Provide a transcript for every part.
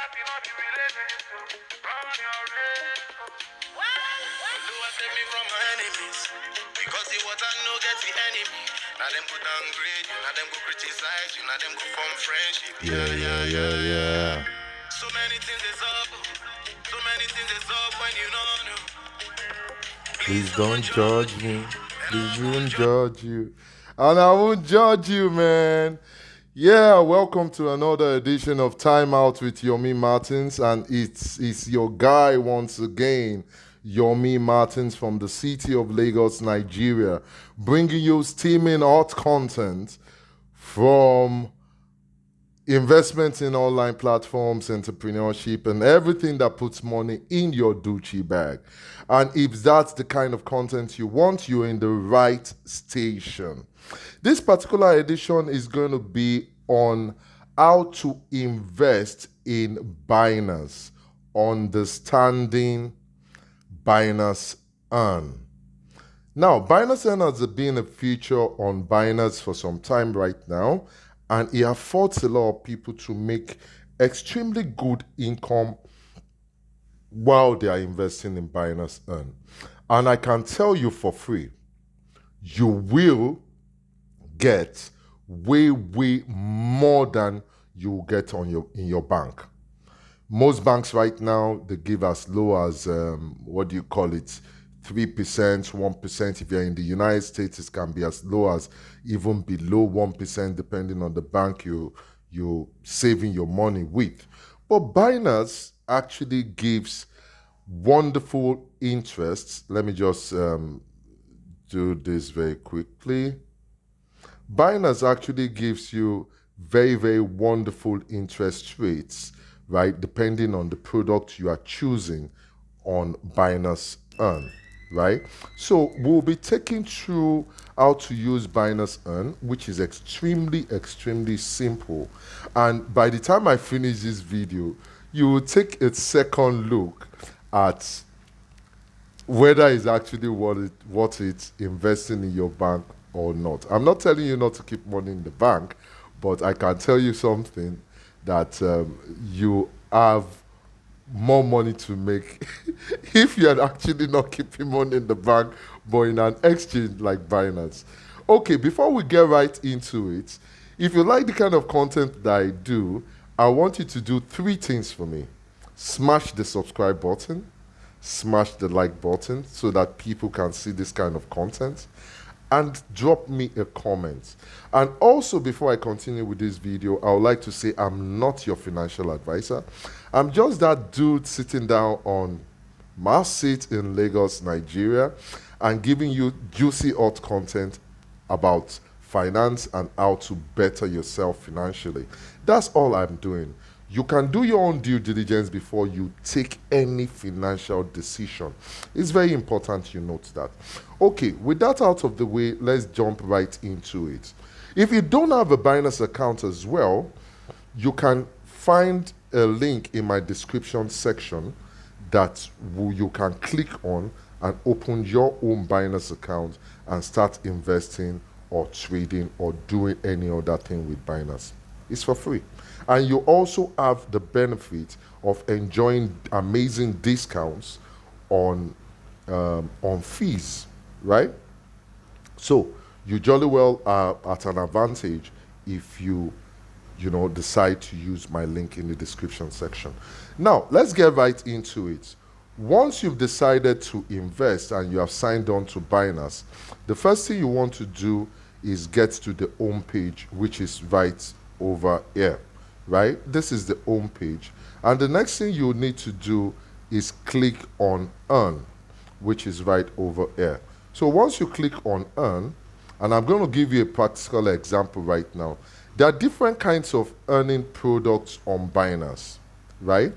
Save me from my enemies. Because the water no get the enemy. Now them go downgrade you, now them go criticize you, now them go form friendship. Yeah. So many things is up. So many things is up when you don't know. Please don't judge me. Please won't judge you. And I won't judge you, man. Yeah, welcome to another edition of Time Out with Yomi Martins. And it's your guy once again, Yomi Martins from the city of Lagos, Nigeria, bringing you steaming hot content from investment in online platforms, entrepreneurship, and everything that puts money in your Gucci bag. And if that's the kind of content you want, you're in the right station. This particular edition is going to be on how to invest in Binance, understanding Binance Earn. Now, Binance Earn has been a feature on Binance for some time right now, and it affords a lot of people to make extremely good income while they are investing in Binance Earn. And I can tell you for free, you will get way more than you will get in your bank. Most banks right now, they give as low as, 3%, 1%. If you're in the United States, it can be as low as even below 1%, depending on the bank you're saving your money with. But Binance actually gives wonderful interests. Let me just do this very quickly. Binance actually gives you very wonderful interest rates, right, depending on the product you are choosing on Binance Earn, right? So we'll be taking through how to use Binance Earn, which is extremely simple. And by the time I finish this video, you will take a second look at whether it's actually worth it investing in your bank or not. I'm not telling you not to keep money in the bank, but I can tell you something that you have more money to make if you're actually not keeping money in the bank, but in an exchange like Binance. Okay, before we get right into it, if you like the kind of content that I do, I want you to do three things for me. Smash the subscribe button, smash the like button so that people can see this kind of content, and drop me a comment. And also, before I continue with this video, I would like to say I'm not your financial advisor. I'm just that dude sitting down on my seat in Lagos, Nigeria, and giving you juicy hot content about finance and how to better yourself financially. That's all I'm doing. You can do your own due diligence before you take any financial decision. It's very important you note that. Okay, with that out of the way, let's jump right into it. If you don't have a Binance account as well, you can find a link in my description section that you can click on and open your own Binance account and start investing or trading or doing any other thing with Binance. It's for free. And you also have the benefit of enjoying amazing discounts on fees, right? So you jolly well are at an advantage if you decide to use my link in the description section. Now, let's get right into it. Once you've decided to invest and you have signed on to Binance, the first thing you want to do is get to the home page, which is right over here, right? This is the home page. And the next thing you need to do is click on Earn, which is right over here. So once you click on Earn, and I'm going to give you a practical example right now. There are different kinds of earning products on Binance, right?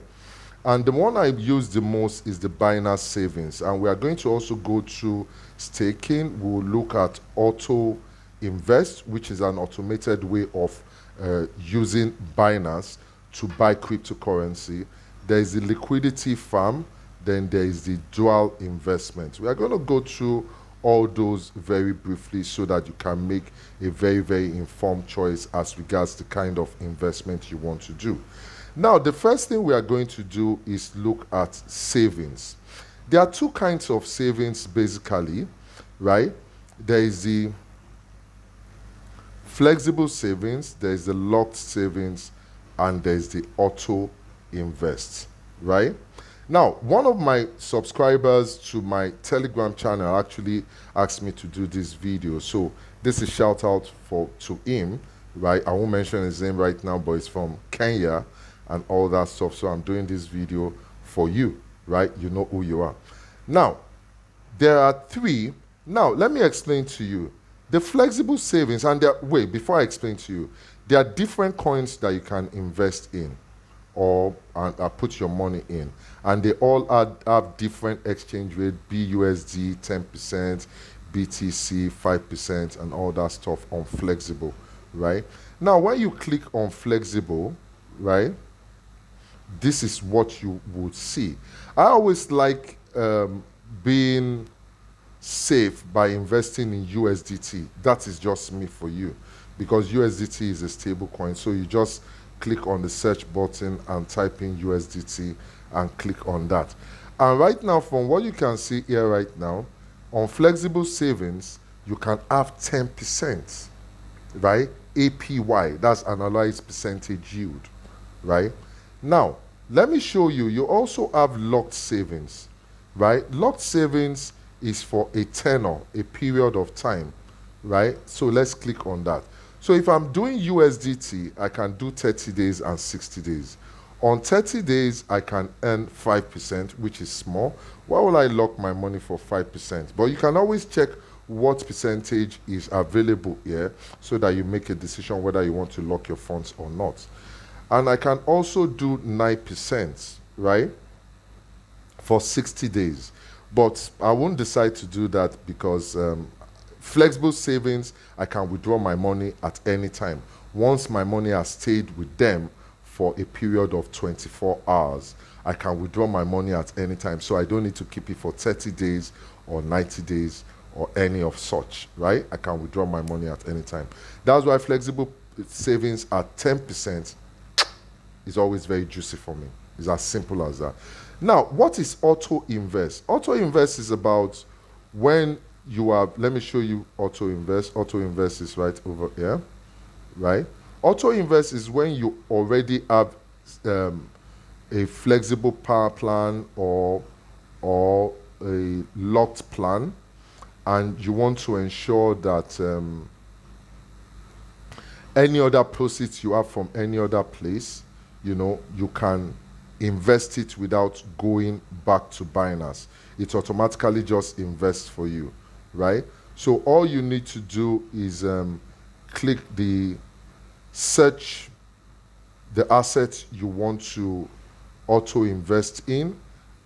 And the one I use the most is the Binance Savings. And we are going to also go through staking. We'll look at Auto Invest, which is an automated way of using Binance to buy cryptocurrency. There is the liquidity farm, then there is the dual investment. We are going to go through all those very briefly so that you can make a very informed choice as regards the kind of investment you want to do. Now, the first thing we are going to do is look at savings. There are two kinds of savings basically, right? There is the flexible savings, there is the locked savings, and there is the auto invest, right? Now, one of my subscribers to my Telegram channel actually asked me to do this video. So this is shout out to him, right? I won't mention his name right now, but it's from Kenya and all that stuff. So I'm doing this video for you, right? You know who you are. Now, there are three. Now, let me explain to you. The flexible savings, and wait, before I explain to you, there are different coins that you can invest in or put your money in. And they all have different exchange rate, BUSD 10%, BTC 5%, and all that stuff on flexible, right? Now, when you click on flexible, right, this is what you would see. I always like being safe by investing in USDT. That is just me for you, because USDT is a stable coin. So you just click on the search button and type in USDT and click on that. And right now, from what you can see here right now, on flexible savings, you can have 10%, right? APY, that's annualized percentage yield, right? Now, let me show you, you also have locked savings, right? Locked savings is for a tenor, a period of time, right? So let's click on that. So if I'm doing USDT, I can do 30 days and 60 days. On 30 days, I can earn 5%, which is small. Why will I lock my money for 5%? But you can always check what percentage is available here so that you make a decision whether you want to lock your funds or not. And I can also do 9%, right, for 60 days. But I won't decide to do that because flexible savings, I can withdraw my money at any time. Once my money has stayed with them for a period of 24 hours, I can withdraw my money at any time. So I don't need to keep it for 30 days or 90 days or any of such, right? I can withdraw my money at any time. That's why flexible savings at 10% is always very juicy for me. It's as simple as that. Now, what is auto invest? Auto invest is about when you are, let me show you auto invest. Auto invest is right over here, right? Auto invest is when you already have a flexible power plan or a locked plan, and you want to ensure that any other proceeds you have from any other place, you know, you can invest it without going back to Binance. It automatically just invests for you, right? So all you need to do is click the search the asset you want to auto invest in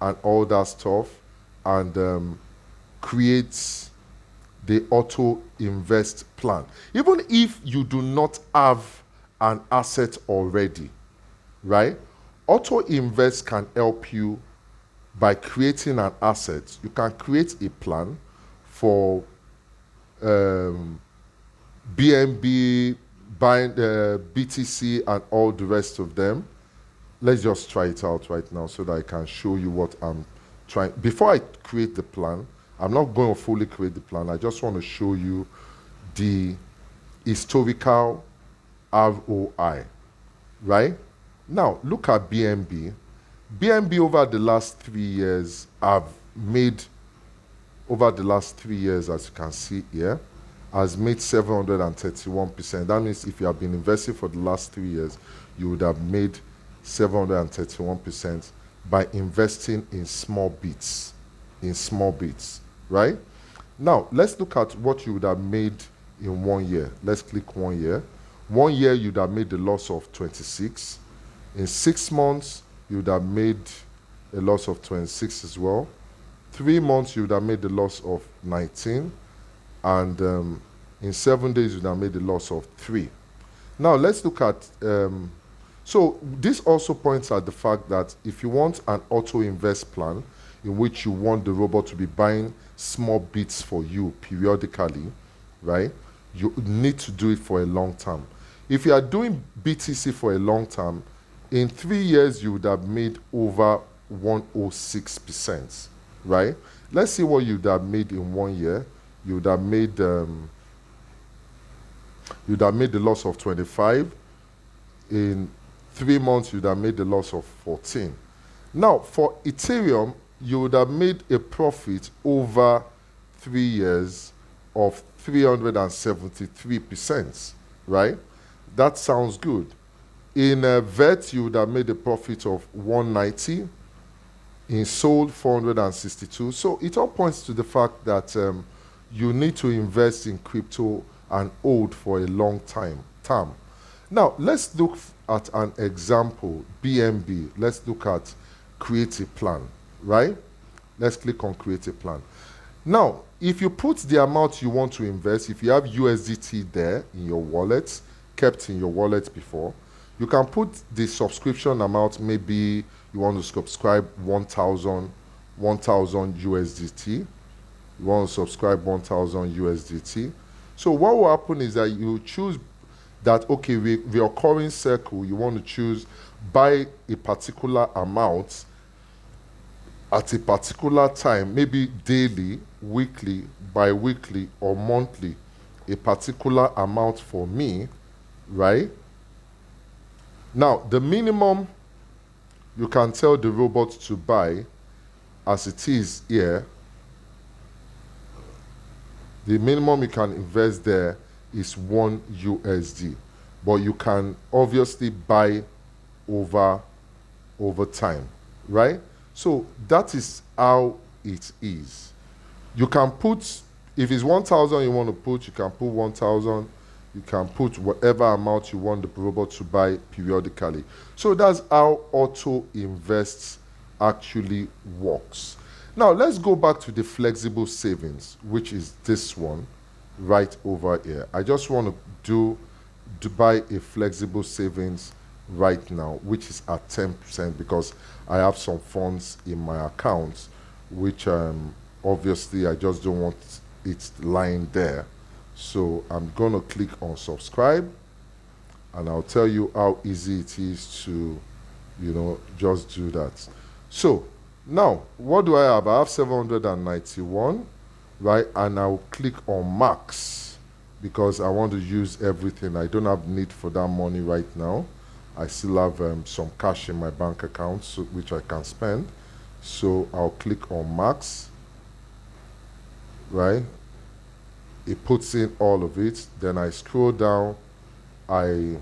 and all that stuff, and create the auto invest plan. Even if you do not have an asset already, right? Auto invest can help you by creating an asset. You can create a plan for BNB, BTC, and all the rest of them. Let's just try it out right now so that I can show you what I'm trying. Before I create the plan, I'm not going to fully create the plan. I just want to show you the historical ROI, right? Now, look at BNB. BNB over the last 3 years have made, over the last 3 years, as you can see here, has made 731%. That means if you have been investing for the last 3 years, you would have made 731% by investing in small bits, right? Now, let's look at what you would have made in 1 year. Let's click 1 year. 1 year, you'd have made a loss of 26. In 6 months, you would have made a loss of 26 as well. 3 months, you would have made a loss of 19. And in 7 days, you would have made a loss of 3. Now, let's look at, so this also points at the fact that if you want an auto invest plan in which you want the robot to be buying small bits for you periodically, right, you need to do it for a long term. If you are doing BTC for a long term, in 3 years, you would have made over 106%, right? Let's see what you would have made in 1 year. You would have made the loss of 25. In 3 months, you would have made the loss of 14. Now, for Ethereum, you would have made a profit over 3 years of 373%, right? That sounds good. In VET, you would have made a profit of 190. In Sol, 462. So it all points to the fact that you need to invest in crypto and hold for a long time. Now, let's look at an example, BNB. Let's look at create a plan, right? Let's click on create a plan. Now, if you put the amount you want to invest, if you have USDT there in your wallet, kept in your wallet before, you can put the subscription amount. Maybe you want to subscribe 1,000 USDT. You want to subscribe 1,000 USDT. So what will happen is that you choose that, okay, recurring circle, you want to choose buy a particular amount at a particular time, maybe daily, weekly, bi-weekly, or monthly, a particular amount for me, right? Now, the minimum you can tell the robot to buy, as it is here, the minimum you can invest there is 1 USD. But you can obviously buy over time, right? So that is how it is. You can put, if it's 1,000 you want to put, you can put 1,000. You can put whatever amount you want the robot to buy periodically. So that's how auto invest actually works. Now let's go back to the flexible savings, which is this one right over here. I just want to buy a flexible savings right now, which is at 10%, because I have some funds in my account, which obviously I just don't want it lying there. So I'm going to click on subscribe, and I'll tell you how easy it is to, just do that. So now, what do I have? I have 791, right? And I'll click on max because I want to use everything. I don't have need for that money right now. I still have some cash in my bank account, which I can spend. So I'll click on max, right? It puts in all of it. Then I scroll down. I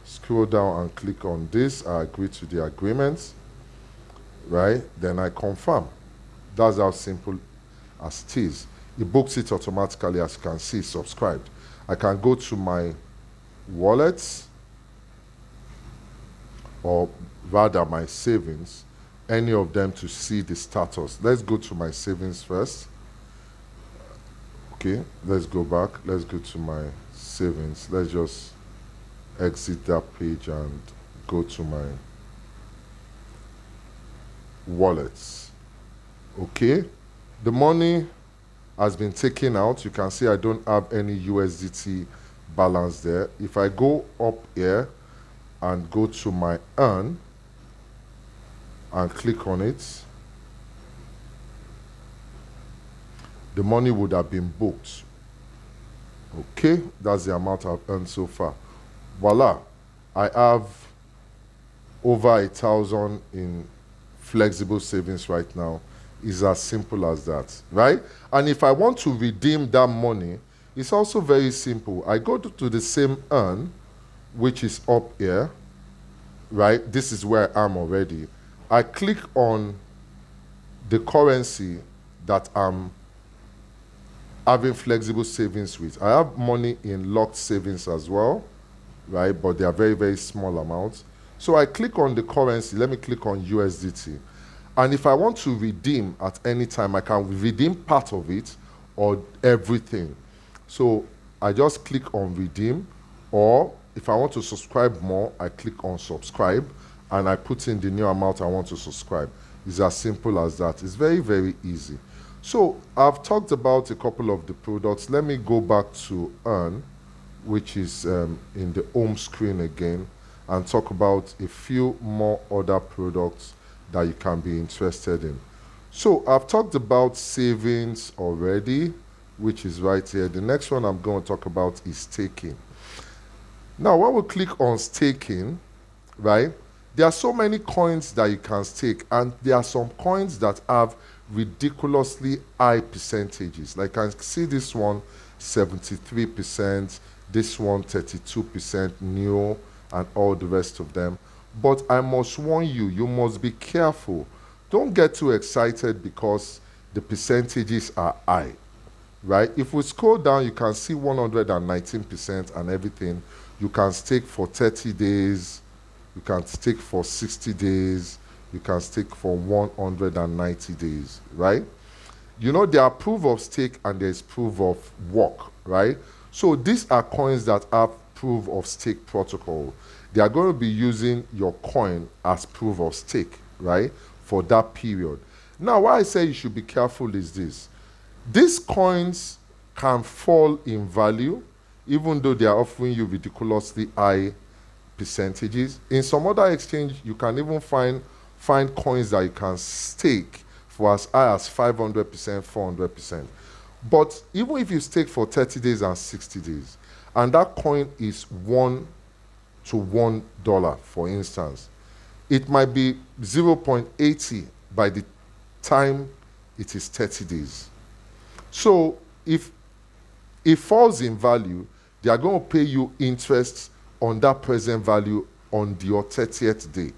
scroll down and click on this. I agree to the agreement, right? Then I confirm. That's how simple as it is. It books it automatically, as you can see, subscribed. I can go to my wallets, or rather my savings, any of them, to see the status. Let's go to my savings first. Okay, let's go back. Let's go to my savings. Let's just exit that page and go to my wallets. Okay, the money has been taken out. You can see I don't have any USDT balance there. If I go up here and go to my earn and click on it, the money would have been booked. Okay, that's the amount I've earned so far. Voila, I have over 1,000 in flexible savings right now. It's as simple as that, right? And if I want to redeem that money, it's also very simple. I go to the same earn, which is up here, right? This is where I am already. I click on the currency that I'm having flexible savings with. I have money in locked savings as well, right? But they are very, very small amounts. So I click on the currency. Let me click on USDT. And if I want to redeem at any time, I can redeem part of it or everything. So I just click on redeem, or if I want to subscribe more, I click on subscribe and I put in the new amount I want to subscribe. It's as simple as that. It's very, very easy. So I've talked about a couple of the products. Let me go back to Earn, which is in the home screen again. and talk about a few more other products that you can be interested in. So I've talked about savings already, which is right here. The next one I'm going to talk about is staking. Now, when we click on staking, right, there are so many coins that you can stake, and there are some coins that have ridiculously high percentages. Like I can see this one, 73%, this one, 32%, NEO, and all the rest of them. But I must warn you, you must be careful. Don't get too excited because the percentages are high, right? If we scroll down, you can see 119% and everything. You can stake for 30 days, you can stake for 60 days, you can stake for 190 days, right? You know, there are proof of stake and there's proof of work, right? So these are coins that have proof of stake protocol. They are going to be using your coin as proof of stake, right, for that period. Now, why I say you should be careful is this. These coins can fall in value, even though they are offering you ridiculously high percentages. In some other exchange, you can even find coins that you can stake for as high as 500%, 400%. But even if you stake for 30 days and 60 days, and that coin is $1 to $1, for instance, it might be 0.80 by the time it is 30 days. So if it falls in value, they are going to pay you interest on that present value on your 30th day.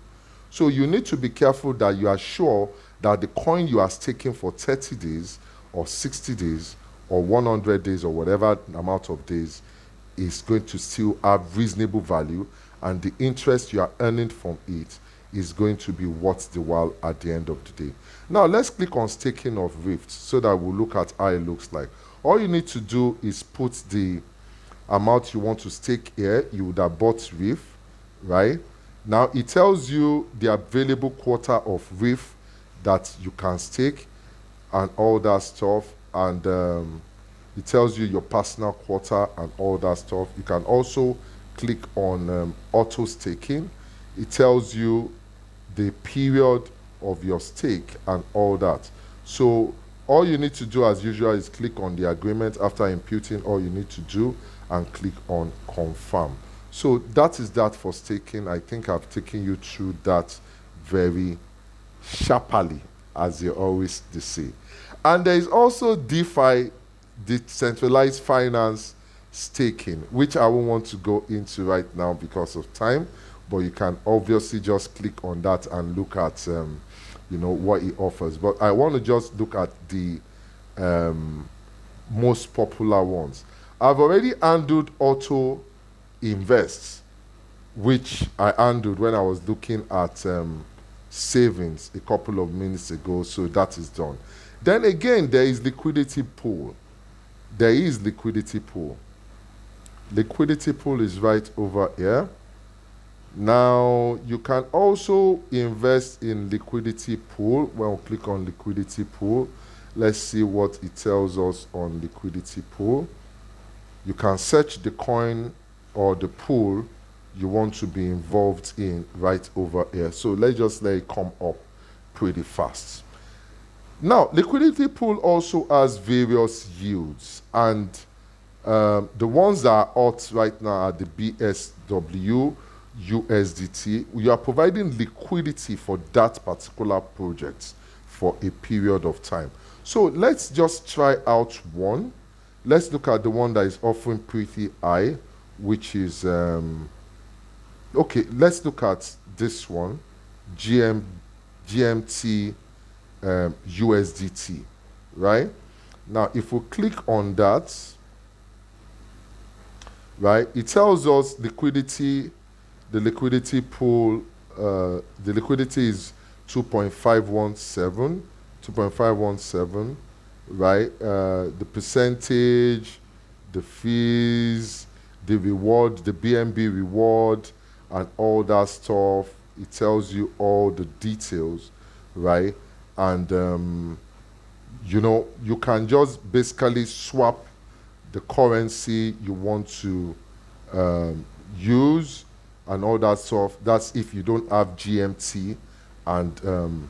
So you need to be careful that you are sure that the coin you are staking for 30 days or 60 days or 100 days or whatever amount of days is going to still have reasonable value, and the interest you are earning from it is going to be worth the while at the end of the day. Now let's click on staking of Rift so that we'll look at how it looks like. All you need to do is put the amount you want to stake here. You would have bought Rift, right? Now it tells you the available quota of Rift that you can stake and all that stuff, and it tells you your personal quota and all that stuff. You can also click on auto staking. It tells you the period of your stake and all that. So all you need to do as usual is click on the agreement after imputing all you need to do and click on confirm. So that is that for staking. I think I've taken you through that very sharply, as they always say. And there is also DeFi, decentralized finance staking, which I won't want to go into right now because of time, but you can obviously just click on that and look at what it offers. But I want to just look at the most popular ones. I've already handled auto invest, which I handled when I was looking at savings a couple of minutes ago, so that is done. Then again, there is liquidity pool. There is liquidity pool. Liquidity pool is right over here. Now, you can also invest in liquidity pool. When we click on liquidity pool, let's see what it tells us on liquidity pool. You can search the coin or the pool you want to be involved in right over here. So let's just let it come up pretty fast. Now, liquidity pool also has various yields, and the ones that are hot right now are the BSW, USDT. You are providing liquidity for that particular project for a period of time. So let's just try out one. Let's look at the one that is offering pretty high, which is, okay, let's look at this one, GMT USDT, right? Now, if we click on that, right, it tells us liquidity, the liquidity pool, the liquidity is 2.517, right? The percentage, the fees, the reward, the BNB reward, and all that stuff. It tells you all the details, right? And, you can just basically swap the currency you want to use, and all that stuff. That's if you don't have GMT, and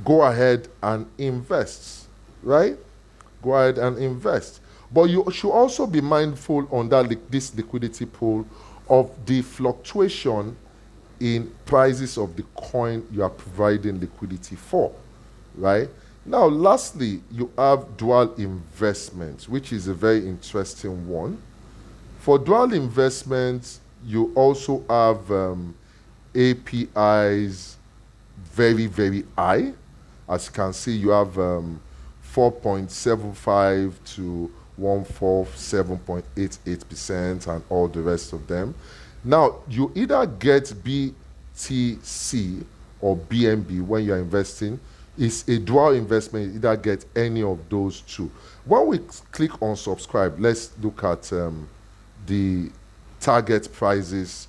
go ahead and invest, right? Go ahead and invest. But you should also be mindful on this liquidity pool of the fluctuation in prices of the coin you are providing liquidity for, right? Now, lastly, you have dual investments, which is a very interesting one. For dual investments, you also have APIs very, very high. As you can see, you have 4.75 to 147.88% and all the rest of them. Now, you either get BTC or BNB when you're investing. It's a dual investment. You either get any of those two. When we click on subscribe, let's look at the target prices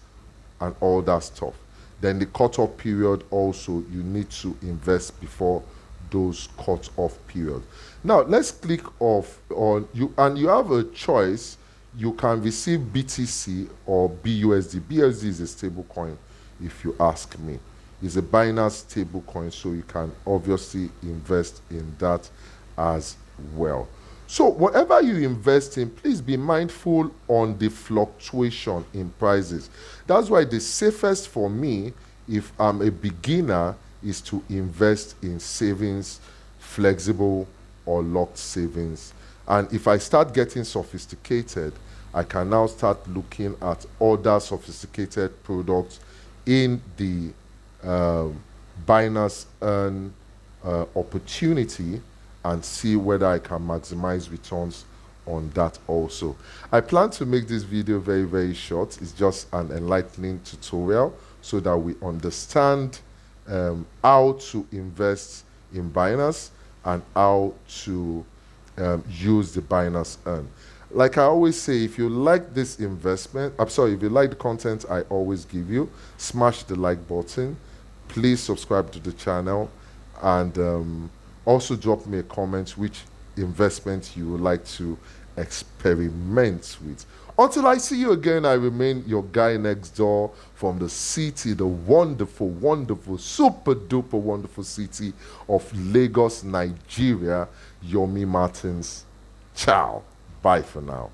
and all that stuff. Then the cutoff period also, you need to invest before those cutoff periods. Now, let's click off on you, and you have a choice. You can receive BTC or BUSD. BUSD is a stable coin, if you ask me. It's a Binance stable coin, so you can obviously invest in that as well. So whatever you invest in, please be mindful on the fluctuation in prices. That's why the safest for me, if I'm a beginner, is to invest in savings, flexible or locked savings. And if I start getting sophisticated, I can now start looking at other sophisticated products in the Binance Earn opportunity and see whether I can maximize returns on that also. I plan to make this video very, very short. It's just an enlightening tutorial so that we understand how to invest in Binance and how to use the Binance Earn. Like I always say, if you like this investment, if you like the content I always give you, smash the like button. Please subscribe to the channel, and also drop me a comment which investment you would like to experiment with. Until I see you again, I remain your guy next door from the city, the wonderful, wonderful, super duper wonderful city of Lagos, Nigeria, Yomi Martins. Ciao. Bye for now.